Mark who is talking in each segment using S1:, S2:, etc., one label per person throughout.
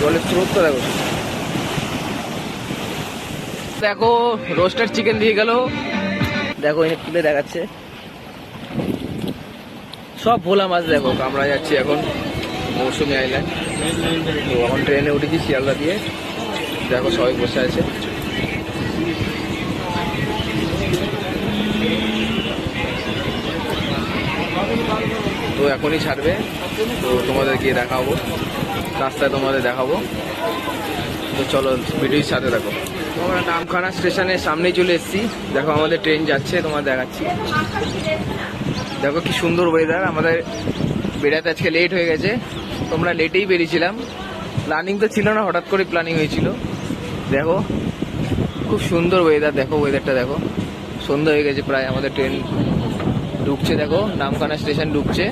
S1: জলের স্রোতটা দেখো। দেখো রোস্টার চিকেন দিয়ে গেল, দেখো এনে তুলে দেখাচ্ছে সব ভোলা মাছ। দেখো আমরা যাচ্ছি এখন মৌসুমী আইল্যান্ড। তো এখন ট্রেনে উঠেছি শিয়ালদা দিয়ে, দেখো সবাই বসে আছে। তো এখনই ছাড়বে, তো তোমাদের গিয়ে দেখাবো, রাস্তায় তোমাদের দেখাবো। তো চলো ভিডিওর সাথে দেখো। আমরা নামখানা স্টেশনের সামনেই চলে এসেছি, দেখো আমাদের ট্রেন যাচ্ছে, তোমার দেখাচ্ছি। দেখো কি সুন্দর ওয়েদার, আমাদের বেড়াতে আজকে লেট হয়ে গেছে। তোমরা লেটেই বেরিয়েছিলাম, প্ল্যানিং তো ছিল না, হঠাৎ করে প্ল্যানিং হয়েছিল। দেখো খুব সুন্দর ওয়েদার, দেখো ওয়েদারটা দেখো। সন্ধ্যা হয়ে গেছে প্রায়, আমাদের ট্রেন ঢুকছে, দেখো নামখানা স্টেশন ঢুকছে।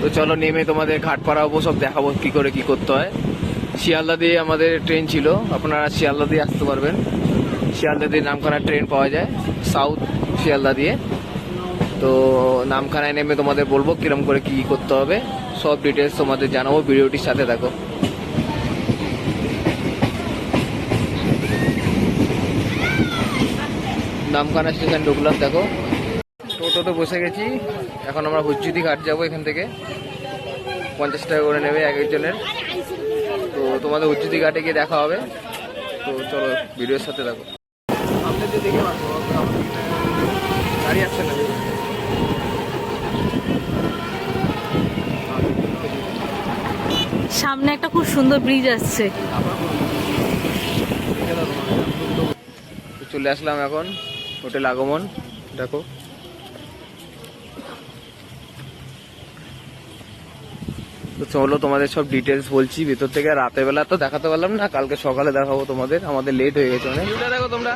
S1: তো চলো নেমে তোমাদের ঘাট পাড়াবো, সব দেখাবো কি করে কি করতে হয়। শিয়ালদা দিয়ে আমাদের ট্রেন ছিল, আপনারা শিয়ালদা দিয়ে আসতে পারবেন। শিয়ালদা দিয়ে নামখানা ট্রেন পাওয়া যায়, সাউথ শিয়ালদা দিয়ে। তো নামখানায় নেমে তোমাদের বলবো কিরম করে কি করতে হবে, সব ডিটেলস তোমাদের জানাবো, ভিডিওটির সাথে থাকো। নামখানা স্টেশন ঢুকলাম, দেখো টোটোতে বসে গেছি। এখন আমরা হুজ্জুদি ঘাট যাবো, এখান থেকে 50 টাকা করে নেবে এক একজনের। তো তোমাদের হুজ্জুদি ঘাটে গিয়ে দেখা হবে। তো চলো ভিডিওর সাথে থাকো। সামনে দিয়ে দেখে গাড়ি আসছে না।
S2: সামনে একটা খুব সুন্দর ব্রিজ আসছে।
S1: চলে আসলাম এখন হোটেল আগমন, দেখো। তো চলো তোমাদের সব ডিটেলস বলছি ভেতর থেকে। রাতের বেলা তো দেখাতে পারলাম না, কালকে সকালে দেখাবো তোমাদের, আমাদের লেট হয়ে গেছে অনেক। দেখো তোমরা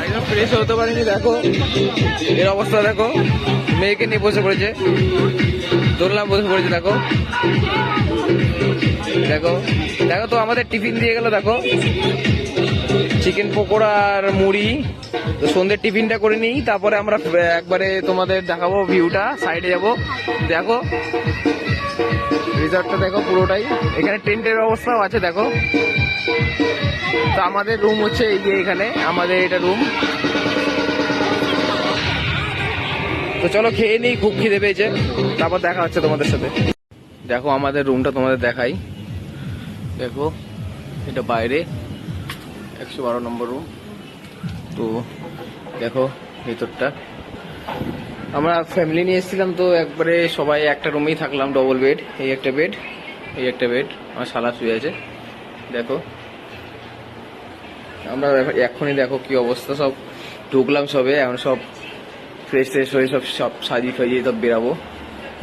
S1: একদম ফ্রেশ হতে পারিনি, দেখো এর অবস্থা দেখো। মেয়েকে নিয়ে বসে পড়েছে, দোলনা বসে পড়েছে, দেখো দেখো দেখো। তো আমাদের টিফিন দিয়ে গেল, দেখো চিকেন পকোড়া আর মুড়ি। তো সন্ধ্যের টিফিনটা করে নিই, তারপরে আমরা একবারে তোমাদের দেখাবো ভিউটা। সাইডে যাবো, দেখো রিসর্টটা দেখো পুরোটাই। এখানে টেন্টের ব্যবস্থাও আছে, দেখো। তো আমাদের রুম হচ্ছে এই যে এখানে, আমাদের এটা রুম। তো চলো খেয়ে নিই, খুব খিদে পেয়েছে, তারপর দেখা হচ্ছে তোমাদের সাথে। দেখো আমাদের রুমটা তোমাদের দেখাই, দেখো এটা বাইরে 112 নম্বর রুম। তো দেখো ভেতরটা, আমরা ফ্যামিলি নিয়ে এসেছিলাম, তো একবারে সবাই একটা রুমেই থাকলাম, ডবল বেড। এই একটা বেড, এই একটা বেড, আমার শালা শুয়ে আছে, দেখো। আমরা এখনই দেখো কি অবস্থা, সব ঢুকলাম সবে, এখন সব ফ্রেশ ট্রেশ হয়ে সব সাজিয়ে ফাজিয়ে সব বেরাবো।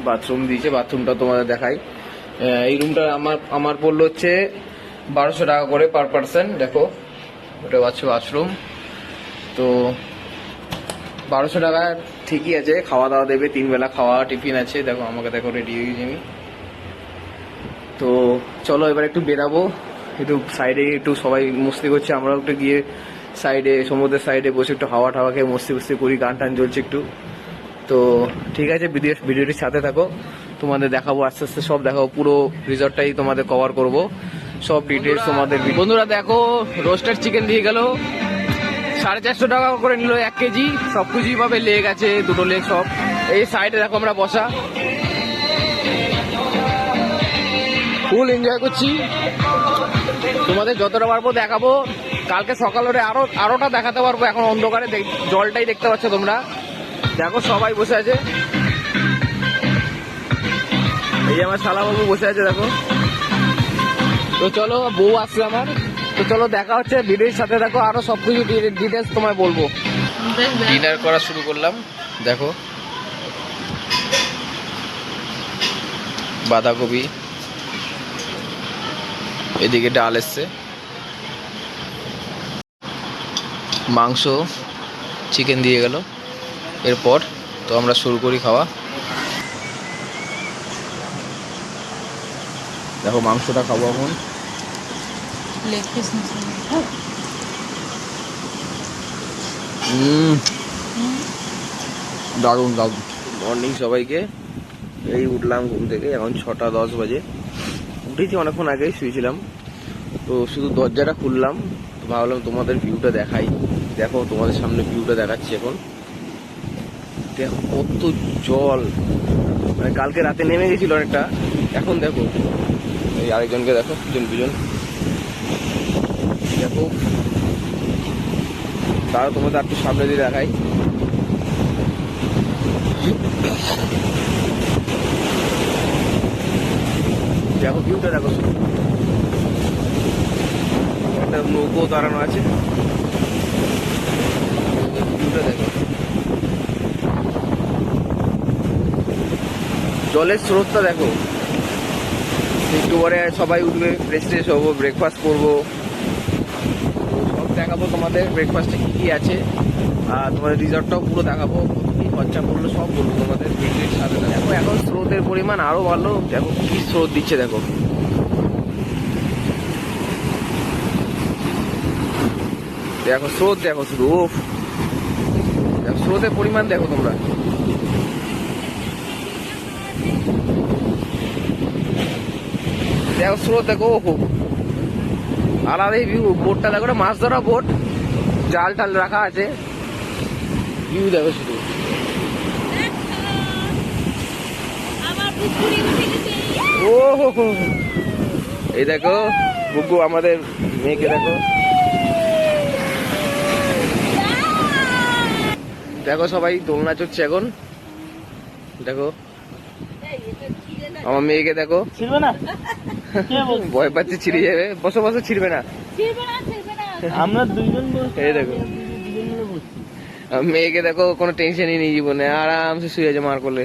S1: বাথরুম দিয়েছে, বাথরুমটা তোমাদের দেখাই। এই রুমটা আমার পড়লো হচ্ছে 1200 টাকা করে পার পার্সন, দেখো ওটা হচ্ছে ওয়াশরুম। তো 1200 টাকা ঠিকই আছে, খাওয়া দাওয়া দেবে, 3 বেলা খাওয়া, টিফিন আছে, দেখো আমাকে দেখো রেডি হয়ে গেছি আমি। তো চলো এবার একটু বেরাবো, একটু সাইডে একটু সবাই মস্তি করছে, আমরাও একটু গিয়ে সাইডে, সমুদ্রের সাইডে বসে একটু হাওয়া টাওয়া খেয়ে মস্তি করি, গান টান চলছে একটু। তো ঠিক আছে, ভিডিওটির সাথে থাকো, তোমাদের দেখাবো আস্তে আস্তে, সব দেখাবো, পুরো রিসর্টটাই তোমাদের কভার করব, সব ডিটেলস তোমাদের। বন্ধুরা দেখো রোস্টার চিকেন দিয়ে গেল, 450 টাকা করে নিল 1 কেজি, সব কিছুই পাবে, লেগ আছে, দুটো লেগ সব। এই সাইডে দেখো আমরা বসা, ফুল এনজয় করছি। তোমাদের যতটা পারবো দেখাবো, কালকে সকাল হলে আরোটা দেখাতে পারবো। এখন অন্ধকারে জলটাই দেখতে পাচ্ছ তোমরা, দেখো সবাই বসে আছে। এই যে আমার শালাবাবু বসে আছে, দেখো। তো চলো, বউ আসছে আমার। তো চলো দেখা হচ্ছে ভিডিওর সাথে, দেখো আরো সবকিছু ডিটেলস তোমায় বলবো। ডিনার করা শুরু করলাম, দেখো বাঁধাকপি, এদিকে ডাল এসছে, মাংস, চিকেন দিয়ে গেল। এরপর তো আমরা শুরু করি খাওয়া। দেখো মাংসটা খাবো এখন। দারুণ দারুণ। মর্নিং সবাইকে। এই উঠলাম ঘুম থেকে, এখন 6:10 বাজে। উঠেছি অনেকক্ষণ আগেই, শুয়েছিলাম। তো শুধু দরজাটা খুললাম, তো ভাবলাম তোমাদের ভিউটা দেখাই। দেখো তোমাদের সামনে ভিউটা দেখাচ্ছি এখন। দেখো কত জল, মানে কালকে রাতে নেমে গেছিল অনেকটা, এখন দেখো। এই আরেকজনকে দেখো, পিছন পিছন দেখো। তারা তোমাদের একটু সামনে দিয়ে দেখাই। দেখো ভিউটা দেখো, একটা নৌকো দাঁড়ানো আছে, ভিউটা দেখো। জলের স্রোতটা দেখো। একটু পরে সবাই উঠবে, ফ্রেশ ট্রেশ হবো, ব্রেকফাস্ট করবো, সব দেখাবো তোমাদের ব্রেকফাস্টে কি কি আছে। আর তোমাদের রিসর্টটাও পুরো দেখাবো, কি খরচা পড়লো সব বলবো তোমাদের ভিডিওর সাথে। দেখো এখন স্রোতের পরিমাণ আরো ভালো, দেখো কি স্রোত দিচ্ছে দেখো। দেখো স্রোত দেখো শুধু, দেখো স্রোতের পরিমাণ দেখো তোমরা। দেখো স্রোত দেখো, ওহো আলাদাই ভিউ। বোটটা দেখো, মাছ ধরা বোট, জাল টাল রাখা আছে। ভিউ দেখো শুধু। ও হো, এই দেখো বুকু আমাদের মেয়েকে দেখো। দেখো সবাই দোলনা চড়ছে এখন। দেখো আমার মেয়েকে দেখো, ভয় পাচ্ছে ছিঁড়ে যাবে। বসো বসো, ছিঁড়বে না।
S3: আমরা দুইজন
S1: এই দেখো আমার মেয়েকে দেখো, কোনো টেনশনই নেই জীবনে, আরামসে শুয়ে আছে মার কোলে।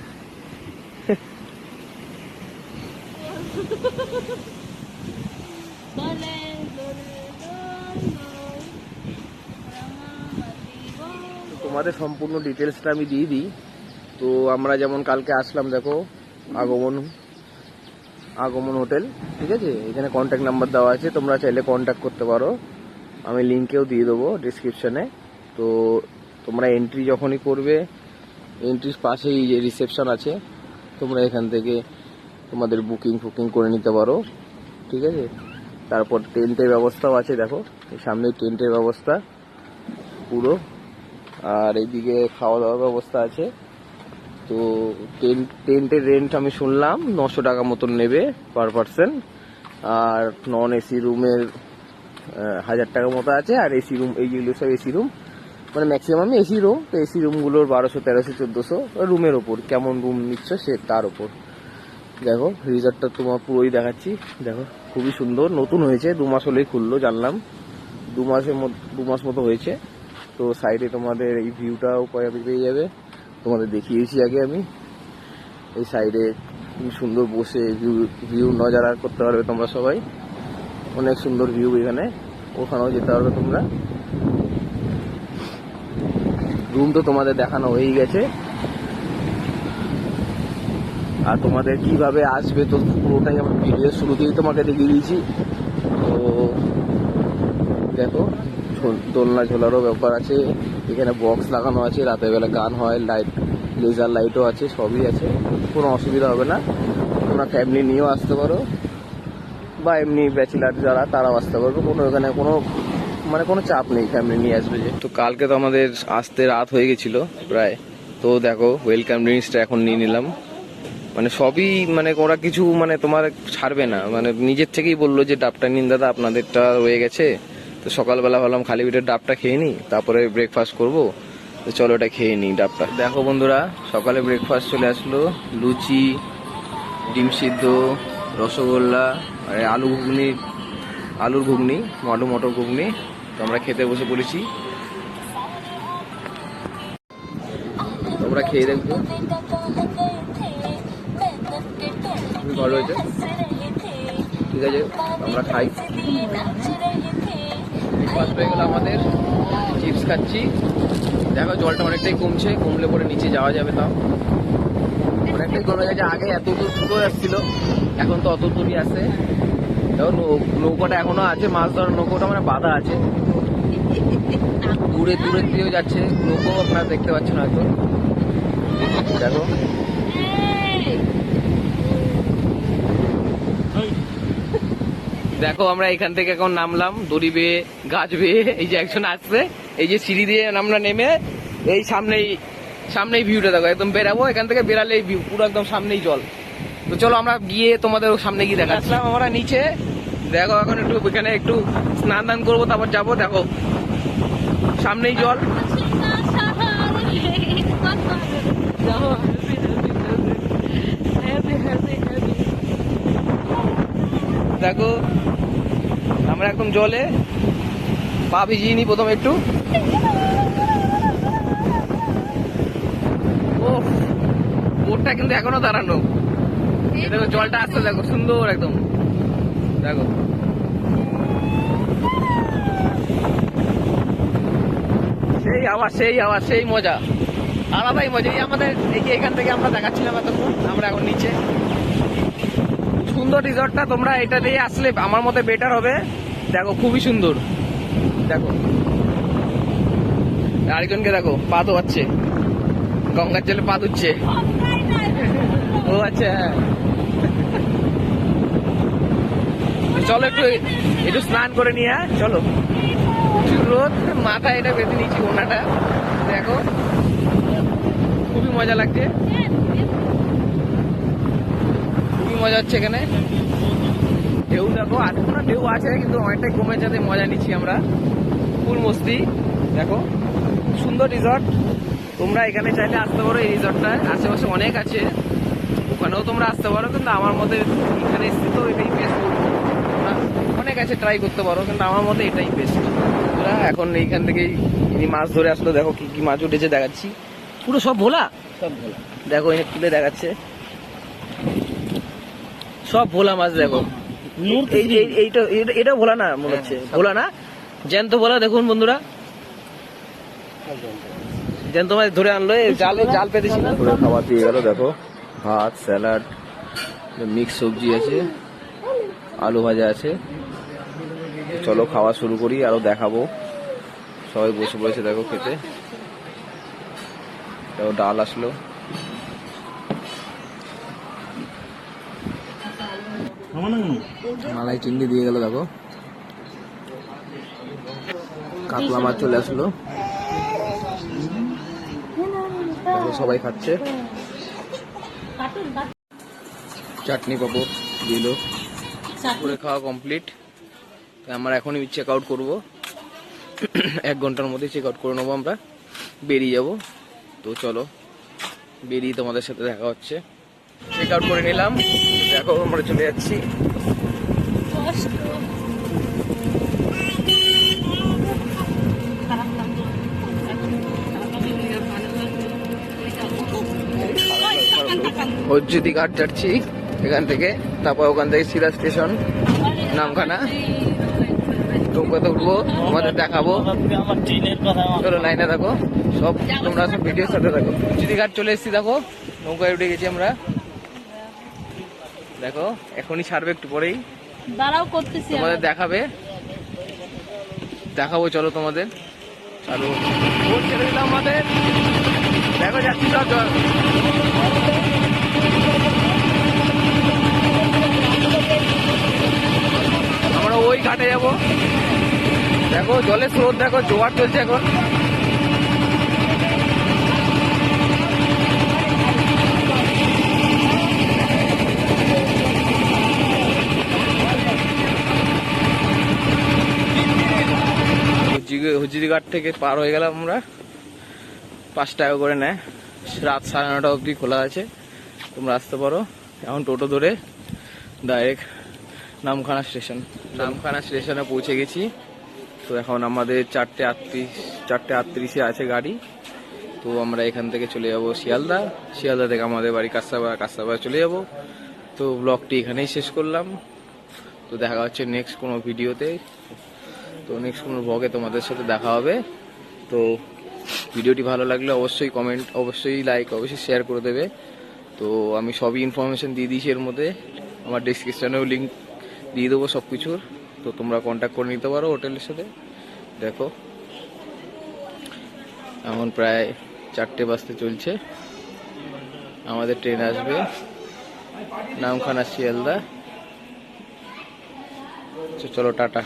S1: তোমাদের সম্পূর্ণ ডিটেলসটা আমি দিয়ে দিই। তো আমরা যেমন কালকে আসলাম, দেখো আগমন হোটেল, ঠিক আছে। এখানে কন্ট্যাক্ট নাম্বার দেওয়া আছে, তোমরা চাইলে কন্ট্যাক্ট করতে পারো, আমি লিঙ্কেও দিয়ে দেবো ডিসক্রিপশনে। তো তোমরা এন্ট্রি যখনই করবে, এন্ট্রির পাশেই যে রিসেপশন আছে, তোমরা এখান থেকে তোমাদের বুকিং ফুকিং করে নিতে পারো, ঠিক আছে। তারপর টেন্টের ব্যবস্থাও আছে, দেখো সামনে টেন্টের ব্যবস্থা পুরো। আর এইদিকে খাওয়া দাওয়ার ব্যবস্থা আছে। তো টেন্টের রেন্ট আমি শুনলাম 900 টাকা মতন নেবে পার পার্সন। আর নন এসি রুমের 1000 টাকা মতো আছে। আর এসি রুম, এইগুলো সব এসি রুম, মানে ম্যাক্সিমাম এসি রুম। তো এসি রুমগুলোর 1200, 1300, 1400 রুমের ওপর, কেমন রুম নিচ্ছ সে তার ওপর। দেখো রিসর্টটা তোমার পুরোই দেখাচ্ছি। দেখো খুবই সুন্দর, নতুন হয়েছে, 2 মাস হলেই খুললো জানলাম, 2 মাস মতো হয়েছে। তো সাইডে তোমাদের এই ভিউটাও পেয়ে যাবে, তোমাদের দেখিয়েছি আগে আমি। এই সাইডে খুব সুন্দর বসে ভিউ নজারা করতে পারবে তোমরা সবাই, অনেক সুন্দর ভিউ এখানে। ওখানেও যেতে পারবে তোমরা। রুম তো তোমাদের দেখানো হয়েই গেছে। আর তোমাদের কিভাবে আসবে তো পুরোটাই আমার ভিডিওর শুরুতেই তোমাকে দেখিয়ে দিয়েছি। তো দেখো দোলনা ঝোলারও ব্যাপার আছে, এখানে বক্স লাগানো আছে, রাতের বেলা গান হয়, লাইট, লেজার লাইটও আছে, সবই আছে, কোনো অসুবিধা হবে না। তোমরা ফ্যামিলি নিয়েও আসতে পারো, বা এমনি ব্যাচেলার যারা তারাও আসতে পারবে, কোনো এখানে কোনো চাপ নেই, ফ্যামিলি নিয়ে আসবে যে। তো কালকে তো আমাদের আসতে রাত হয়ে গেছিল প্রায়। তো দেখো ওয়েলকাম ড্রিঙ্কসটা এখন নিয়ে নিলাম, মানে সবই মানে ওরা কিছু মানে তোমার ছাড়বে না, মানে নিজের থেকেই বললো যে ডাবটা নিন দাদা, আপনাদেরটা রয়ে গেছে। তো সকালবেলা ভাবলাম খালি পেটের ডাবটা খেয়ে নিই, তারপরে ব্রেকফাস্ট করবো। তো চলো এটা খেয়ে নিই ডাবটা। দেখো বন্ধুরা, সকালে ব্রেকফাস্ট চলে আসলো, লুচি, ডিম সিদ্ধ, রসগোল্লা, আর আলুর ঘুগনি, মটর ঘুগনি। তো আমরা খেতে বসে পড়েছি, তোমরা খেয়ে দেখবো, খুবই ভালো হয়েছে। ঠিক আছে আমরা খাই। ব্রেকফাস্ট হয়ে গেল আমাদের, চিপস খাচ্ছি। দেখো জলটা অনেকটাই কমছে, কমলে পরে নিচে যাওয়া যাবে, তাও অনেকটাই কমে গেছে। আগে এত দূর আসছিল, এখন তো অত দূরই আসে। দেখো নৌকাটা এখনো আছে, মাছ ধরার নৌকাটা মানে বাঁধা আছে। দূরে দূরে দিয়েও যাচ্ছে, লোকও আপনারা দেখতে পাচ্ছেন হয়তো। দেখো দেখো আমরা এখান থেকে এখন নামলাম দড়ি বেয়ে, গাছ বেয়ে। এই যে একজন আসছে, এই যে সিঁড়ি দিয়ে আমরা নেমে এই সামনেই ভিউটা দেখো, একদম বেরাবো। এখান থেকে বেরালেই ভিউ, পুরো একদম সামনেই জল। তো চলো আমরা গিয়ে তোমাদের সামনে গিয়ে দেখাচ্ছিলাম। আমরা নিচে দেখো, এখন একটু এখানে একটু স্নান দান করবো, তারপর যাবো। দেখো সামনেই জল। দেখো আমরা একদম জলে পা ভিজিয়ে নি প্রথমে একটু। ও বোটটা কিন্তু এখনো দাঁড়ানো। দেখো জলটা আসছে, দেখো সুন্দর একদম। দেখো সেই আওয়াজ সেই মজা, আলাদাই মজা। এই আমাদের এই যে এখান থেকে আমরা দেখাচ্ছিলাম এতক্ষণ, আমরা এখন নিচে। সুন্দর রিসর্টটা, তোমরা এটা দিয়ে আসলে আমার মতে বেটার হবে। দেখো খুবই সুন্দর। দেখো আরেকজনকে দেখো পা ধোয়াচ্ছে, গঙ্গার জলে পা ধুচ্ছে। ও আচ্ছা, হ্যাঁ। চলো একটু স্নান করে নিয়ে, হ্যাঁ চলো। প্রচুর রোদ, মাথায় এটা বেঁধে নিচ্ছি ওনাটা। দেখো খুবই মজা লাগছে, খুবই মজা হচ্ছে এখানে। ঢেউ দেখো, এখনো ঢেউ আছে কিন্তু অনেকটাই কমে যাতে মজা নিচ্ছি আমরা, ফুল মস্তি। দেখো সুন্দর রিসর্ট, তোমরা এখানে চাইলে আসতে পারো। এই রিসর্টটায় আশেপাশে অনেক আছে, ওখানেও তোমরা আসতে পারো, কিন্তু আমার মতে এখানে এসে তো এটাই বেস্ট। অনেক আছে, ট্রাই করতে পারো, কিন্তু আমার মতে এটাই বেস্ট। এখন এইখান থেকেই মাছ ধরে আসলো। দেখো কি কি মাছ উঠেছে দেখাচ্ছি, পুরো সব ভোলা, সব ভোলা। দেখো এনে তুলে দেখাচ্ছে, সব ভোলা মাছ। দেখো এটা ভোলা না মনে হচ্ছে, ভোলা না, জ্যান্ত ভোলা। দেখুন বন্ধুরা, জ্যান্ত মাছ ধরে আনলো, জাল পেতেছিল। খাবার দিয়ে গেল। দেখো ভাত, স্যালাড, মিক্স সবজি আছে, আলু ভাজা আছে। চলো খাওয়া শুরু করি, আরো দেখাবো। সবাই বসে পড়েছে দেখো খেতে। দেখো ডাল আসলো, মালাই চিংড়ি দিয়ে গেল। দেখো কাতলা মাছ চলে আসলো। দেখো সবাই খাচ্ছে। চাটনি পাপড় দিল, করে খাওয়া কমপ্লিট। আমরা এখনই চেক আউট করবো, 1 ঘন্টার মধ্যে চেক আউট করে নেবো, আমরা বেরিয়ে যাব। তো চলো বেরিয়ে তোমাদের সাথে দেখা হচ্ছে। চেক আউট করে নিলাম, দেখো আমরা চলে যাচ্ছি। হজ্জুদি ঘাট যাচ্ছি এখান থেকে, তারপর ওখান থেকে সিধা স্টেশন নামখানা। নৌকাতে উঠবো, তোমাদের দেখাবো। চলো লাইনে থাকো, সব তোমরা সব ভিডিওর সাথে থাকো। হজ্জুদি ঘাট চলে এসেছি, দেখো নৌকায় উঠে গেছি আমরা। দেখো এখনই ছাড়বে, একটু পরেই
S2: দাঁড়াও করতেছি,
S1: তোমাদের দেখাবো। চলো তোমাদের চালু ছেড়ে দিলাম আমাদের। দেখো যাচ্ছি সব জল। আমরা ওই ঘাটে যাবো। দেখো জলের স্রোত, দেখো জোয়ার চলছে এখন। হুজিরি ঘাট থেকে পার হয়ে গেলাম আমরা। 5 টাকা করে নেয়, রাত 9:30 অবধি খোলা আছে, তোমরা আসতে পারো। এখন টোটো ধরে ডাইরেক্ট নামখানা স্টেশনে পৌঁছে গেছি। তো এখন আমাদের 4:38 আছে গাড়ি। তো আমরা এখান থেকে চলে যাব শিয়ালদা থেকে আমাদের বাড়ি কাস্তাপাড়া চলে যাব। তো ব্লগটি এখানেই শেষ করলাম। তো দেখা হচ্ছে নেক্সট কোনো ভিডিওতে। তো নেক্সট কোনো ব্লগে তোমাদের সাথে দেখা হবে। তো ভিডিওটি ভালো লাগলে অবশ্যই কমেন্ট, অবশ্যই লাইক, অবশ্যই শেয়ার করে দেবে। তো আমি সবই ইনফরমেশন দিয়ে দিয়েছি এর মধ্যে, আমার ডেসক্রিপশনেও লিঙ্ক দিয়ে দেবো সব কিছুর। তো তোমরা কন্ট্যাক্ট করে নিতে পারো হোটেলের সাথে। দেখো এখন প্রায় 4টে বাজতে চলছে, আমাদের ট্রেন আসবে নামখানা শিয়ালদা। চলো টাটা।